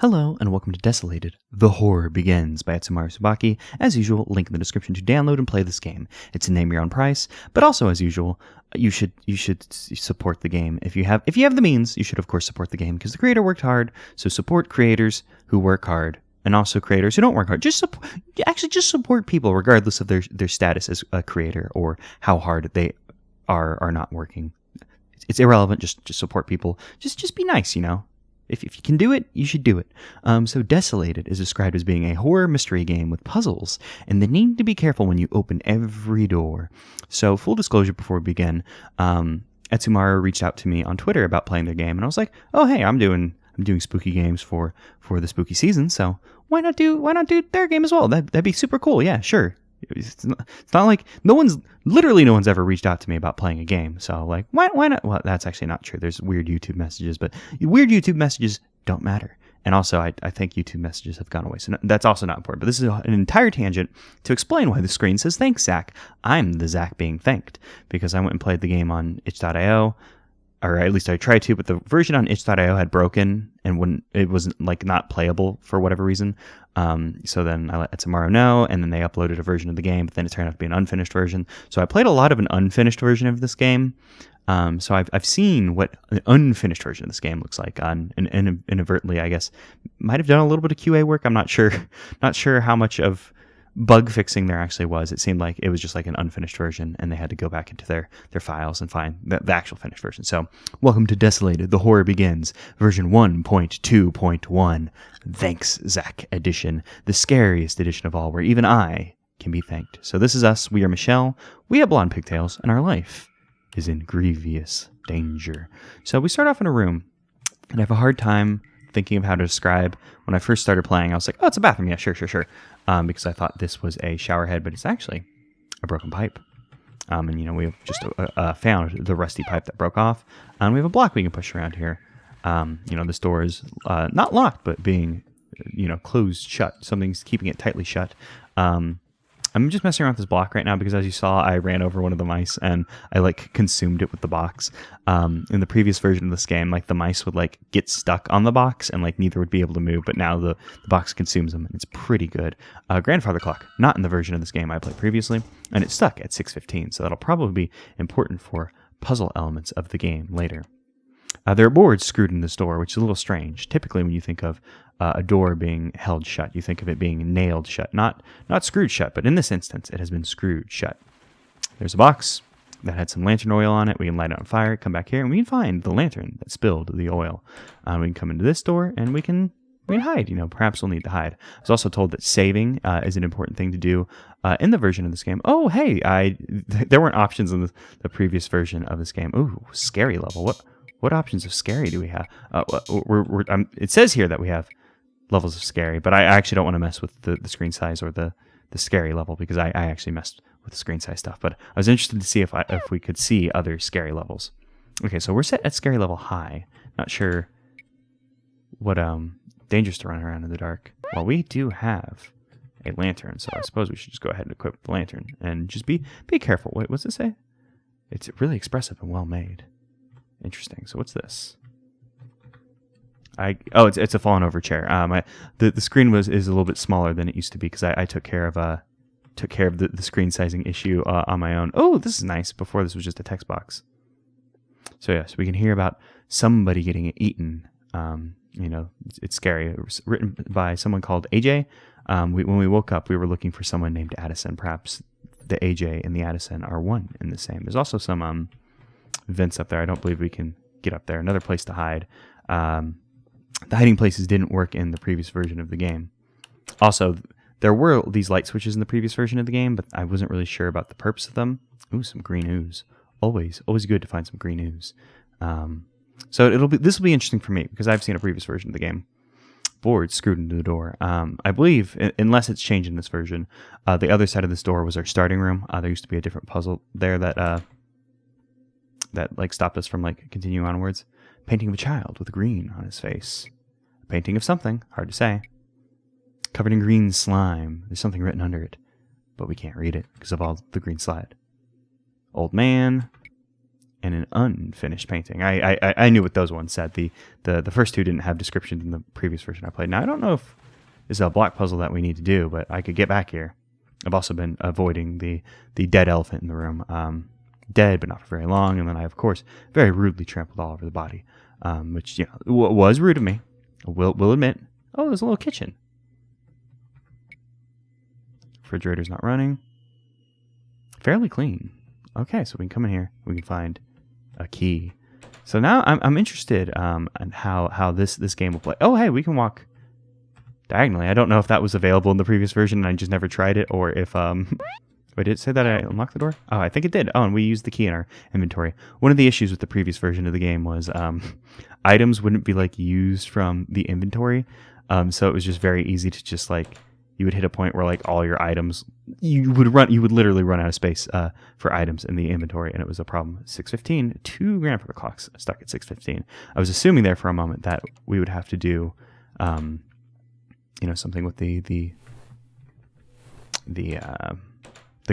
Hello and welcome to Desolated. The Horror Begins by EtsamaruTsubaki. As usual, link in the description to download and play this game. It's a name your own price, but also as usual, you should support the game. If you have the means, you should of course support the game because the creator worked hard. So support creators who work hard and also creators who don't work hard. Just support people regardless of their status as a creator or how hard they are not working. It's irrelevant. Just support people. Just be nice, you know. If you can do it, you should do it. So Desolated is described as being a horror mystery game with puzzles and the need to be careful when you open every door. So full disclosure before we begin, Etsumaru reached out to me on Twitter about playing their game, and I was like, oh hey, I'm doing spooky games for the spooky season, so why not do their game as well? That'd be super cool. Yeah, sure. It's not like no one's ever reached out to me about playing a game. So like, why not? Well, that's actually not true. There's weird YouTube messages, but weird YouTube messages don't matter. And also, I think YouTube messages have gone away. So that's also not important. But this is an entire tangent to explain why the screen says, thanks, Zach. I'm the Zach being thanked because I went and played the game on itch.io. Or at least I tried to, but the version on itch.io had broken and it wasn't like not playable for whatever reason. So then I let Etsamaru know, and then they uploaded a version of the game, but then it turned out to be an unfinished version. So I played a lot of an unfinished version of this game. So I've seen what an unfinished version of this game looks like, and inadvertently, I guess, might have done a little bit of QA work. I'm not sure how much of bug fixing there actually was. It seemed like it was just like an unfinished version, and they had to go back into their files and find the actual finished version. So welcome to Desolated, The Horror Begins, version 1.2.1. Thanks, Zach edition, the scariest edition of all, where even I can be thanked. So this is us. We are Michelle. We have blonde pigtails, and our life is in grievous danger. So we start off in a room, and I have a hard time thinking of how to describe. When I first started playing, I was like, oh, it's a bathroom. Yeah, sure. Because I thought this was a shower head, but it's actually a broken pipe. And, you know, we've just found the rusty pipe that broke off. And we have a block we can push around here. You know, this door is not locked, but being, you know, closed shut. Something's keeping it tightly shut. I'm just messing around with this block right now because, as you saw, I ran over one of the mice and I like consumed it with the box. In the previous version of this game, like the mice would like get stuck on the box and like neither would be able to move, but now the box consumes them and it's pretty good. Grandfather clock, not in the version of this game I played previously, and it's stuck at 6:15, so that'll probably be important for puzzle elements of the game later. There are boards screwed in this door, which is a little strange. Typically, when you think of a door being held shut, you think of it being nailed shut, not screwed shut, but in this instance, it has been screwed shut. There's a box that had some lantern oil on it. We can light it on fire, come back here, and we can find the lantern that spilled the oil. We can come into this door, and we can hide. You know, perhaps we'll need to hide. I was also told that saving is an important thing to do in the version of this game. Oh, hey, there weren't options in the previous version of this game. Ooh, scary level. What options of scary do we have? It says here that we have levels of scary, but I actually don't want to mess with the screen size or the scary level because I actually messed with the screen size stuff. But I was interested to see if we could see other scary levels. Okay, so we're set at scary level high. Not sure what dangerous to run around in the dark. Well, we do have a lantern, so I suppose we should just go ahead and equip the lantern and just be careful. Wait, what's it say? It's really expressive and well made. Interesting. So what's this? It's a fallen over chair. The screen is a little bit smaller than it used to be because I took care of the screen sizing issue on my own. Oh, this is nice. Before this was just a text box. So yes, we can hear about somebody getting eaten. You know, it's scary. It was written by someone called AJ. When we woke up, we were looking for someone named Addison. Perhaps the AJ and the Addison are one and the same. There's also some vents up there. I don't believe we can get up there. Another place to hide. The hiding places didn't work in the previous version of the game. Also, there were these light switches in the previous version of the game, but I wasn't really sure about the purpose of them. Ooh, some green ooze. Always good to find some green ooze. So this will be interesting for me because I've seen a previous version of the game. Board screwed into the door. I believe, unless it's changed in this version, the other side of this door was our starting room. There used to be a different puzzle there that like stopped us from like continuing onwards. Painting of a child with green on his face. A painting of something, hard to say. Covered in green slime. There's something written under it, but we can't read it because of all the green slide. Old man. and an unfinished painting. I knew what those ones said. The first two didn't have descriptions in the previous version I played. Now, I don't know if it's a block puzzle that we need to do, but I could get back here. I've also been avoiding the dead elephant in the room. Dead, but not for very long. And then I, of course, very rudely trampled all over the body, which, you know, was rude of me. I will admit. Oh, there's a little kitchen. Refrigerator's not running. Fairly clean. Okay, so we can come in here. We can find a key. So now I'm interested in how this game will play. Oh, hey, we can walk diagonally. I don't know if that was available in the previous version and I just never tried it, or if wait, did it say that I unlocked the door? Oh, I think it did. Oh, and we used the key in our inventory. One of the issues with the previous version of the game was items wouldn't be like used from the inventory. So it was just very easy to just like, you would hit a point where like all your items, you would literally run out of space for items in the inventory, and it was a problem. 6:15, 2 grandfather clocks stuck at 6:15. I was assuming there for a moment that we would have to do, you know, something with the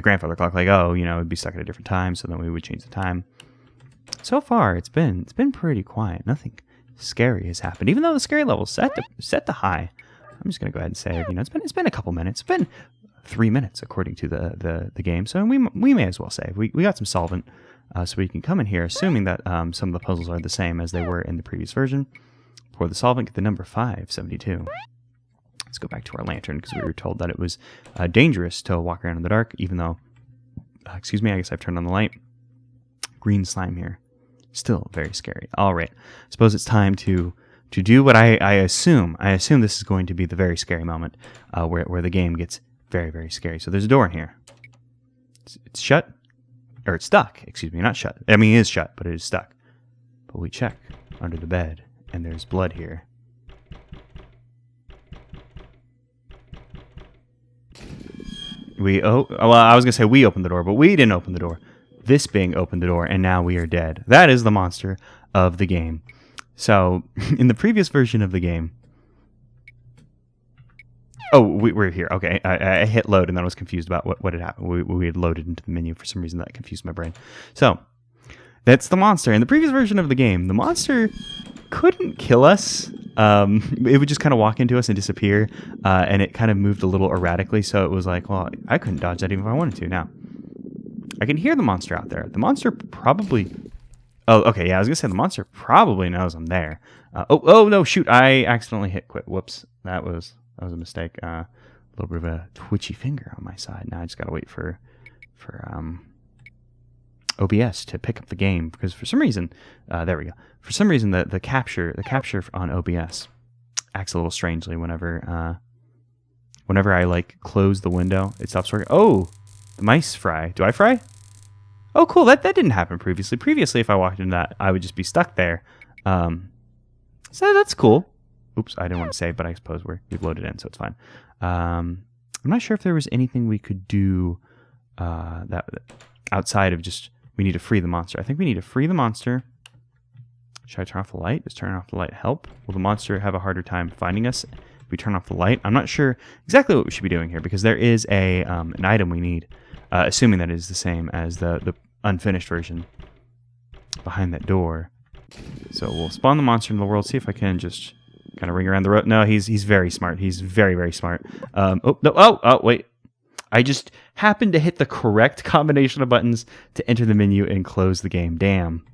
grandfather clock, like, oh, you know, it'd be stuck at a different time, so then we would change the time. So far, it's been pretty quiet. Nothing scary has happened, even though the scary level's set to high. I'm just gonna go ahead and save. You know, it's been a couple minutes. It's been 3 minutes according to the game, so we may as well save. We got some solvent, so we can come in here, assuming that some of the puzzles are the same as they were in the previous version. Pour the solvent, get the number 572. Let's go back to our lantern, because we were told that it was dangerous to walk around in the dark, even though, excuse me, I guess I've turned on the light. Green slime here. Still very scary. All right. I suppose it's time to do what I assume. I assume this is going to be the very scary moment where the game gets very, very scary. So there's a door in here. It's shut. Or it's stuck. Excuse me, not shut. I mean, it is shut, but it is stuck. But we check under the bed, and there's blood here. Well, I was going to say we opened the door, but we didn't open the door. This being opened the door, and now we are dead. That is the monster of the game. So, in the previous version of the game... Oh, we're here. Okay, I hit load, and then I was confused about what had happened. We had loaded into the menu. For some reason, that confused my brain. So, that's the monster. In the previous version of the game, the monster couldn't kill us. It would just kind of walk into us and disappear, and it kind of moved a little erratically, so it was like, well, I couldn't dodge that even if I wanted to. Now, I can hear the monster out there. The monster probably... Oh, okay, yeah, I was going to say the monster probably knows I'm there. Oh, no, shoot, I accidentally hit quit. Whoops, that was a mistake. A little bit of a twitchy finger on my side. Now I just got to wait for OBS to pick up the game, because for some reason, there we go. For some reason, the capture on OBS acts a little strangely whenever I like close the window. It stops working. Oh, the mice fry. Do I fry? Oh, cool. That didn't happen previously. Previously, if I walked into that, I would just be stuck there. So that's cool. Oops, I didn't want to save, but I suppose we've loaded in, so it's fine. I'm not sure if there was anything we could do that outside of just we need to free the monster. I think we need to free the monster. Should I turn off the light? Does turning off the light help? Will the monster have a harder time finding us if we turn off the light? I'm not sure exactly what we should be doing here, because there is an item we need, assuming that it is the same as the unfinished version behind that door. So we'll spawn the monster in the world, see if I can just kind of ring around the road. No, he's very smart. He's very, very smart. Oh, no. Oh, wait. I just happened to hit the correct combination of buttons to enter the menu and close the game. Damn.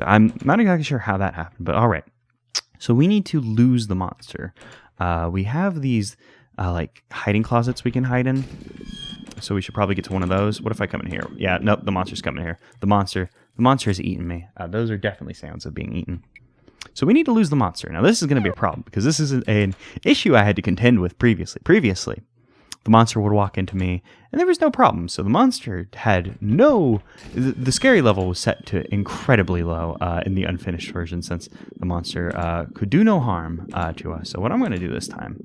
I'm not exactly sure how that happened, but all right. So we need to lose the monster. We have these like hiding closets we can hide in. So we should probably get to one of those. What if I come in here? Yeah, nope, the monster's coming here. The monster has eaten me. Those are definitely sounds of being eaten. So we need to lose the monster. Now this is going to be a problem, because this is an issue I had to contend with previously. Previously, the monster would walk into me, and there was no problem. So the monster had no... The scary level was set to incredibly low in the unfinished version, since the monster could do no harm to us. So what I'm going to do this time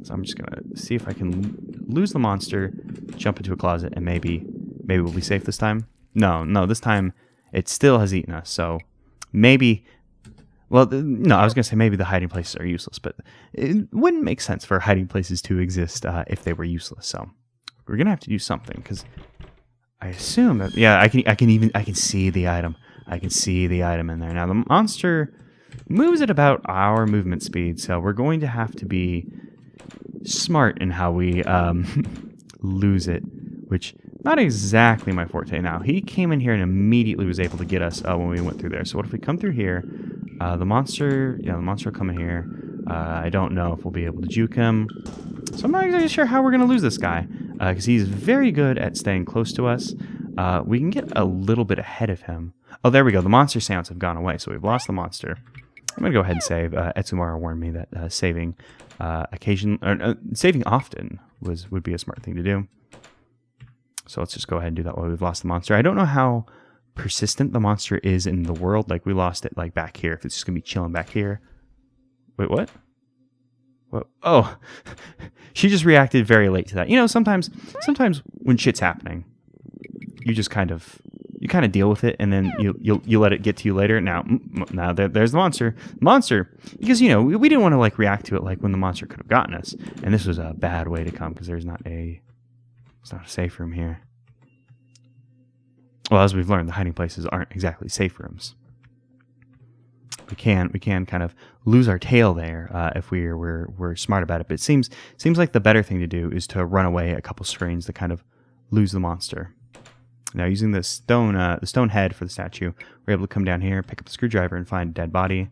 is I'm just going to see if I can lose the monster, jump into a closet, and maybe we'll be safe this time. No, this time it still has eaten us. So maybe... Well, no, I was going to say maybe the hiding places are useless, but it wouldn't make sense for hiding places to exist if they were useless. So we're going to have to do something, because I assume that, yeah, I can see the item. I can see the item in there. Now the monster moves at about our movement speed, so we're going to have to be smart in how we lose it, which not exactly my forte. Now he came in here and immediately was able to get us when we went through there. So what if we come through here? The monster will come in here. I don't know if we'll be able to juke him. So I'm not exactly sure how we're going to lose this guy, because he's very good at staying close to us. We can get a little bit ahead of him. Oh, there we go. The monster sounds have gone away, so we've lost the monster. I'm going to go ahead and save. Etsumaru warned me that saving saving often would be a smart thing to do. So let's just go ahead and do that while we've lost the monster. I don't know how persistent the monster is in the world. Like, we lost it like back here. If it's just going to be chilling back here. Wait, what? What? Oh, she just reacted very late to that. You know, sometimes when shit's happening, you just kind of deal with it, and then you let it get to you later. Now there's the monster, because you know we didn't want to like react to it like when the monster could have gotten us, and this was a bad way to come because it's not a safe room here. Well, as we've learned, the hiding places aren't exactly safe rooms. We can kind of lose our tail there if we're smart about it. But it seems like the better thing to do is to run away a couple screens to kind of lose the monster. Now, using the stone head for the statue, we're able to come down here, pick up the screwdriver, and find a dead body.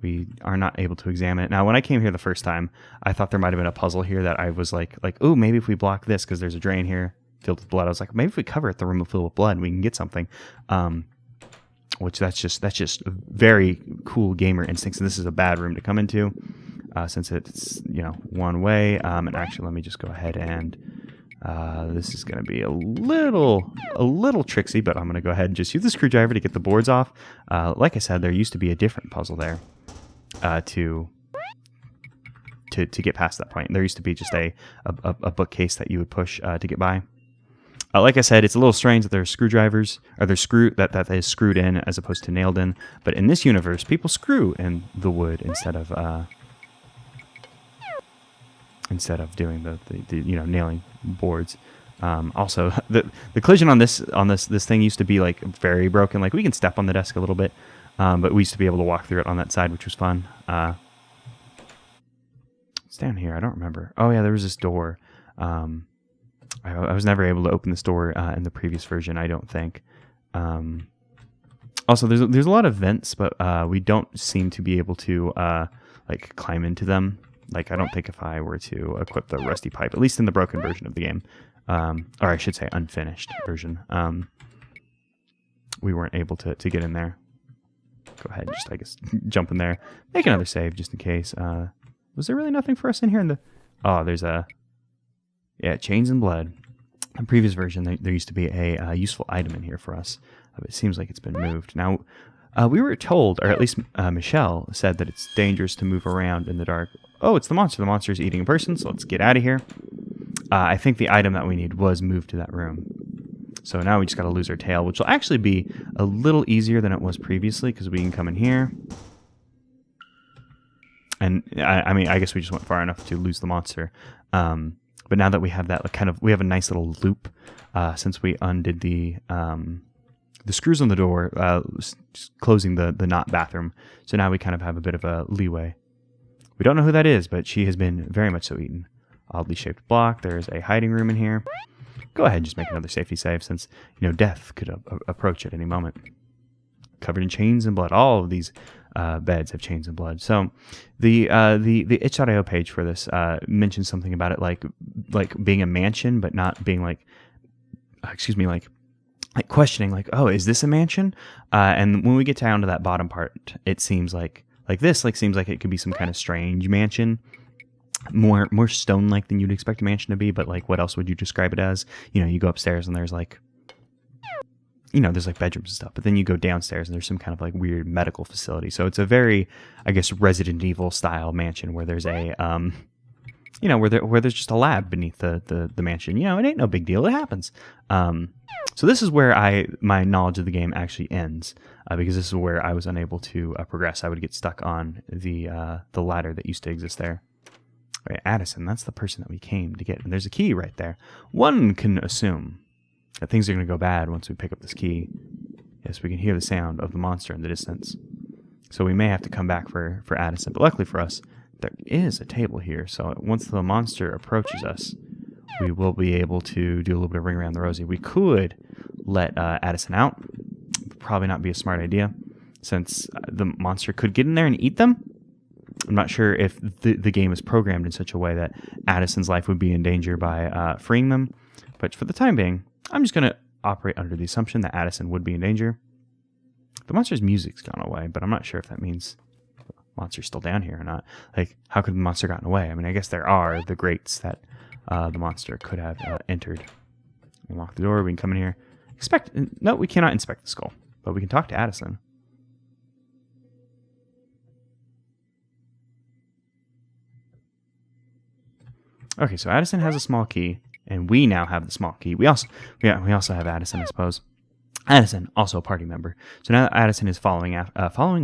We are not able to examine it. Now, when I came here the first time, I thought there might have been a puzzle here that I was like, oh, maybe if we block this, because there's a drain here filled with blood. I was like, maybe if we cover it, the room will fill with blood, and we can get something. Which that's just very cool gamer instincts, and this is a bad room to come into, since it's one way. And actually, let me just go ahead and this is going to be a little tricksy, but I'm going to go ahead and just use the screwdriver to get the boards off. Like I said, there used to be a different puzzle there to get past that point. There used to be just a bookcase that you would push to get by. Like I said, it's a little strange that there's screwdrivers, or that is screwed in as opposed to nailed in. But in this universe, people screw in the wood instead of doing the nailing boards. Also, the collision on this thing used to be like very broken. Like, we can step on the desk a little bit, but we used to be able to walk through it on that side, which was fun. It's down here. I don't remember. Oh yeah, there was this door. I was never able to open this door in the previous version, I don't think. Also, there's a lot of vents, but we don't seem to be able to like climb into them. Like, I don't think if I were to equip the rusty pipe, at least in the broken version of the game, or I should say unfinished version, we weren't able to get in there. Go ahead and just, I guess, jump in there. Make another save just in case. Was there really nothing for us in here? Oh, there's chains and blood. In the previous version, there used to be a useful item in here for us. But it seems like it's been moved. Now, we were told, or at least Michelle said, that it's dangerous to move around in the dark. Oh, it's the monster. The monster is eating a person, so let's get out of here. I think the item that we need was moved to that room. So now we just got to lose our tail, which will actually be a little easier than it was previously, because we can come in here. And, I mean, I guess we just went far enough to lose the monster. But now that we have that, we have a nice little loop, since we undid the screws on the door, closing the not bathroom. So now we kind of have a bit of a leeway. We don't know who that is, but she has been very much so eaten. Oddly shaped block. There's a hiding room in here. Go ahead and just make another safety save, since death could approach at any moment. Covered in chains and blood. All of these beds have chains and blood. So the itch.io page for this mentions something about it like being a mansion, but not being like questioning, like, oh, is this a mansion? And when we get down to that bottom part, it seems like seems like it could be some kind of strange mansion, more stone-like than you'd expect a mansion to be. But like, what else would you describe it as? You go upstairs and there's like, there's like bedrooms and stuff, but then you go downstairs and there's some kind of like weird medical facility. So it's a very, I guess, Resident Evil style mansion where there's a, where there's just a lab beneath the mansion. It ain't no big deal. It happens. So this is where my knowledge of the game actually ends, because this is where I was unable to progress. I would get stuck on the ladder that used to exist there. Right, Addison, that's the person that we came to get. And there's a key right there. One can assume that things are going to go bad once we pick up this key. Yes, we can hear the sound of the monster in the distance. So we may have to come back for Addison. But luckily for us, there is a table here. So once the monster approaches us, we will be able to do a little bit of ring around the rosy. We could let Addison out. Probably not be a smart idea, since the monster could get in there and eat them. I'm not sure if the game is programmed in such a way that Addison's life would be in danger by freeing them. But for the time being, I'm just going to operate under the assumption that Addison would be in danger. The monster's music's gone away, but I'm not sure if that means the monster's still down here or not. Like, how could the monster gotten away? I mean, I guess there are the grates that the monster could have entered. Unlock the door. We can come in here. No, we cannot inspect the skull, but we can talk to Addison. Okay, so Addison has a small key, and we now have the small key. We also have Addison, I suppose. Addison, also a party member. So now that Addison is following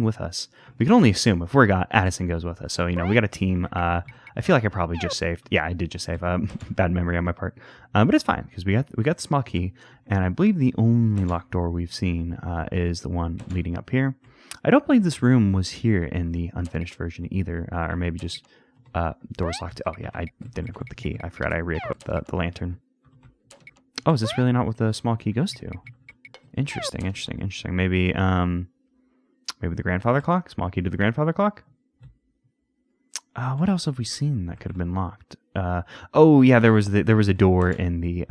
with us, we can only assume if we're got, Addison goes with us. So, we got a team. I feel like I probably just saved. Yeah, I did just save. Bad memory on my part. But it's fine, because we got the small key, and I believe the only locked door we've seen is the one leading up here. I don't believe this room was here in the unfinished version either, or maybe just doors locked. Oh, yeah, I didn't equip the key. I forgot I re-equipped the lantern. Oh, is this really not what the small key goes to? Interesting. Maybe the grandfather clock? Small key to the grandfather clock? What else have we seen that could have been locked? Oh yeah, there was a door in the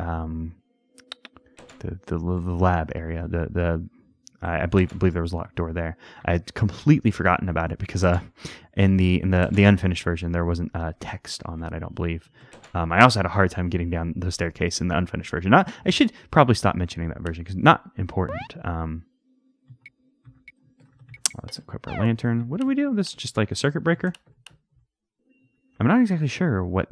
lab area. I believe there was a locked door there. I had completely forgotten about it because in the unfinished version there wasn't text on that, I don't believe. I also had a hard time getting down the staircase in the unfinished version. I should probably stop mentioning that version because not important. Let's equip our lantern. What do we do? This is just like a circuit breaker? I'm not exactly sure what...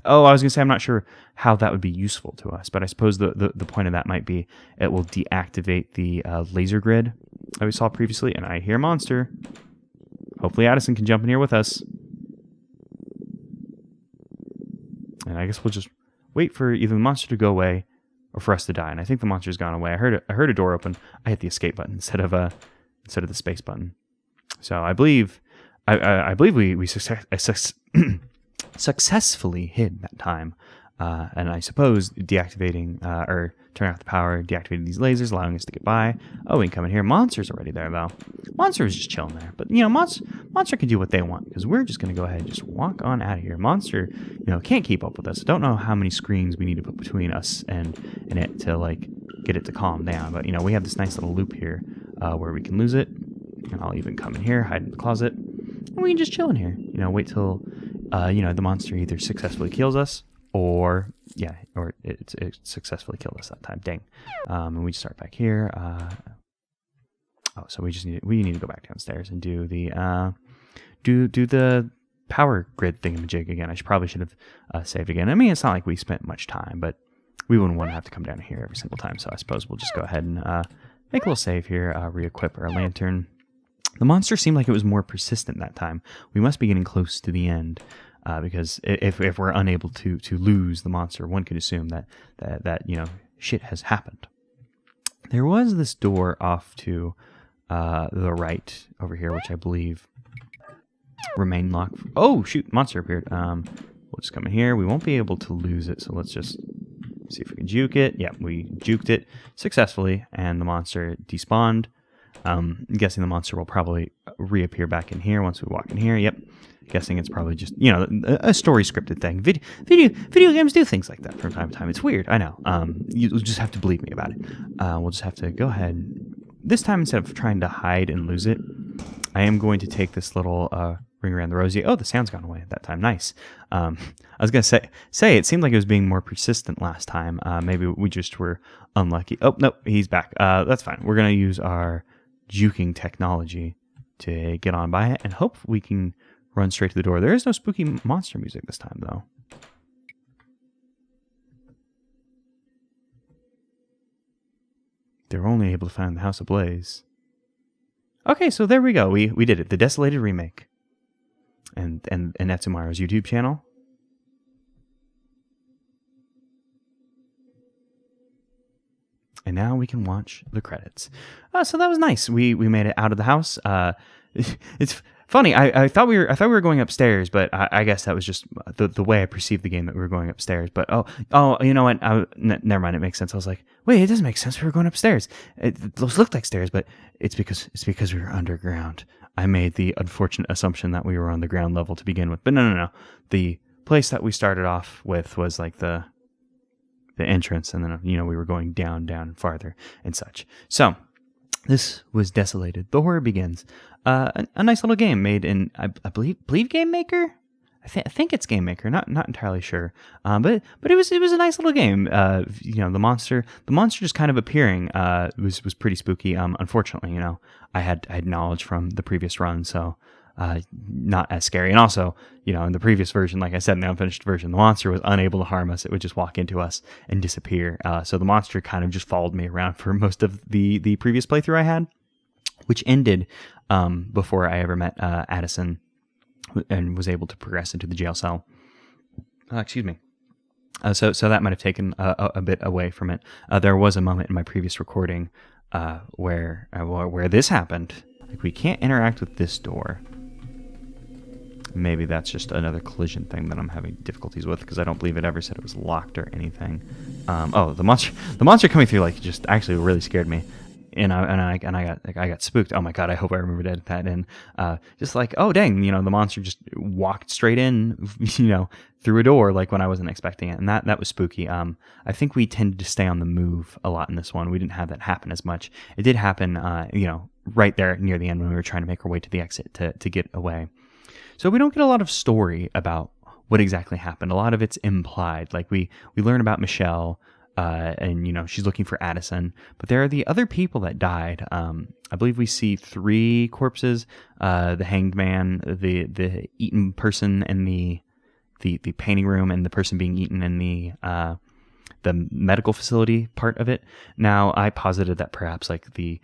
Oh, I was going to say I'm not sure how that would be useful to us, but I suppose the point of that might be it will deactivate the laser grid that we saw previously, and I hear a monster. Hopefully Addison can jump in here with us. And I guess we'll just wait for either the monster to go away or for us to die. And I think the monster's gone away. I heard a door open. I hit the escape button instead of the space button. So I believe we successfully hid that time. And I suppose deactivating or turning off the power, deactivating these lasers, allowing us to get by. Oh, we can come in here. Monster's already there, though. Monster is just chilling there. But, Monster can do what they want, because we're just going to go ahead and just walk on out of here. Monster, can't keep up with us. I don't know how many screens we need to put between us and it to, get it to calm down. But, we have this nice little loop here where we can lose it. And I'll even come in here, hide in the closet. And we can just chill in here. Wait till, the monster either successfully kills us or it successfully killed us that time. Dang. And we just start back here. So we need to go back downstairs and do the power grid thingamajig again. I probably should have saved again. I mean, it's not like we spent much time, but we wouldn't want to have to come down here every single time. So I suppose we'll just go ahead and make a little save here. Re-equip our lantern. The monster seemed like it was more persistent that time. We must be getting close to the end. Because if we're unable to lose the monster, one could assume that shit has happened. There was this door off to the right over here, which I believe remained locked. Oh shoot, monster appeared. We'll just come in here. We won't be able to lose it, so let's just see if we can juke it. Yeah, we juked it successfully, and the monster despawned. I'm guessing the monster will probably reappear back in here once we walk in here. Yep. Guessing it's probably just, a story scripted thing. Video games do things like that from time to time. It's weird, I know. You just have to believe me about it. We'll just have to go ahead. This time, instead of trying to hide and lose it, I am going to take this little ring around the rosy. Oh, the sound's gone away at that time. Nice. I was going to say it seemed like it was being more persistent last time. Maybe we just were unlucky. Oh, no, he's back. That's fine. We're going to use our juking technology to get on by it and hope we can run straight to the door. There is no spooky monster music this time, though. They were only able to find the house ablaze. Okay, so there we go. We did it. The Desolated remake. And Etsumaru's YouTube channel. now we can watch the credits. So that was nice. We made it out of the house. It's funny. I thought we were going upstairs, but I guess that was just the way I perceived the game, that we were going upstairs. But you know what? Never mind. It makes sense. I was like, wait, it doesn't make sense. We were going upstairs. Those looked like stairs, but it's because we were underground. I made the unfortunate assumption that we were on the ground level to begin with, but no. The place that we started off with was like the entrance, and then we were going down farther and such. So this was Desolated. The Horror Begins. A nice little game made in I believe Game Maker. I think it's Game Maker. Not entirely sure. But it was a nice little game. The monster just kind of appearing was pretty spooky. Unfortunately, I had knowledge from the previous run, so not as scary. And also, in the previous version, like I said, in the unfinished version, the monster was unable to harm us. It would just walk into us and disappear. So the monster kind of just followed me around for most of the previous playthrough I had, which ended before I ever met Addison and was able to progress into the jail cell. Excuse me. So that might have taken a bit away from it. There was a moment in my previous recording where this happened. Like, we can't interact with this door. Maybe that's just another collision thing that I'm having difficulties with, because I don't believe it ever said it was locked or anything. The monster coming through just actually really scared me. And I got spooked. Oh my god! I hope I remembered to edit that in. Just like, oh dang, the monster just walked straight in, through a door, like when I wasn't expecting it, and that was spooky. I think we tended to stay on the move a lot in this one. We didn't have that happen as much. It did happen, right there near the end when we were trying to make our way to the exit to get away. So we don't get a lot of story about what exactly happened. A lot of it's implied. Like we learn about Michelle. And she's looking for Addison, but there are the other people that died. I believe we see 3 corpses: the hanged man, the eaten person in the painting room, and the person being eaten in the medical facility part of it. Now, I posited that perhaps like the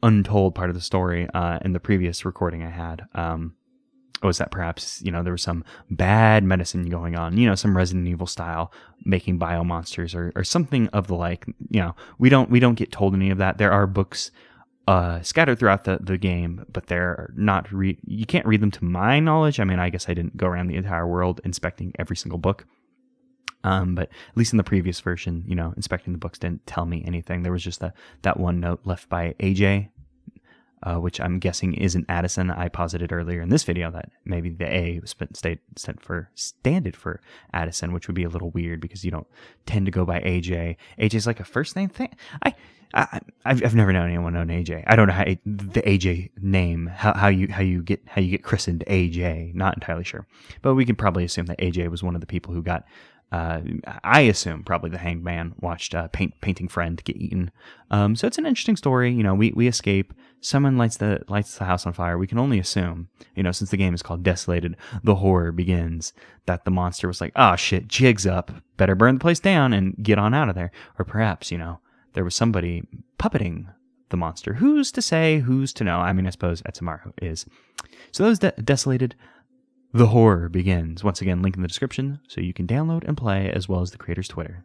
untold part of the story in the previous recording I had was that perhaps, there was some bad medicine going on, some Resident Evil style making bio monsters or something of the like. We don't get told any of that. There are books scattered throughout the game, but they're not you can't read them to my knowledge. I mean, I guess I didn't go around the entire world inspecting every single book. But at least in the previous version, inspecting the books didn't tell me anything. There was just that one note left by AJ, which I'm guessing isn't Addison. I posited earlier in this video that maybe the A was standard for Addison, which would be a little weird because you don't tend to go by AJ. AJ's like a first name thing. I've never known anyone known AJ. I don't know how the AJ name, how you get christened AJ. Not entirely sure, but we can probably assume that AJ was one of the people who got. I assume probably the hanged man watched painting friend get eaten. So it's an interesting story. We escape. Someone lights the house on fire. We can only assume, since the game is called Desolated, the Horror Begins, that the monster was like, oh shit, jig's up. Better burn the place down and get on out of there. Or perhaps, there was somebody puppeting the monster. Who's to say? Who's to know? I mean, I suppose Etsamaru is. So that was Desolated. The Horror Begins. Once again, link in the description so you can download and play, as well as the creator's Twitter.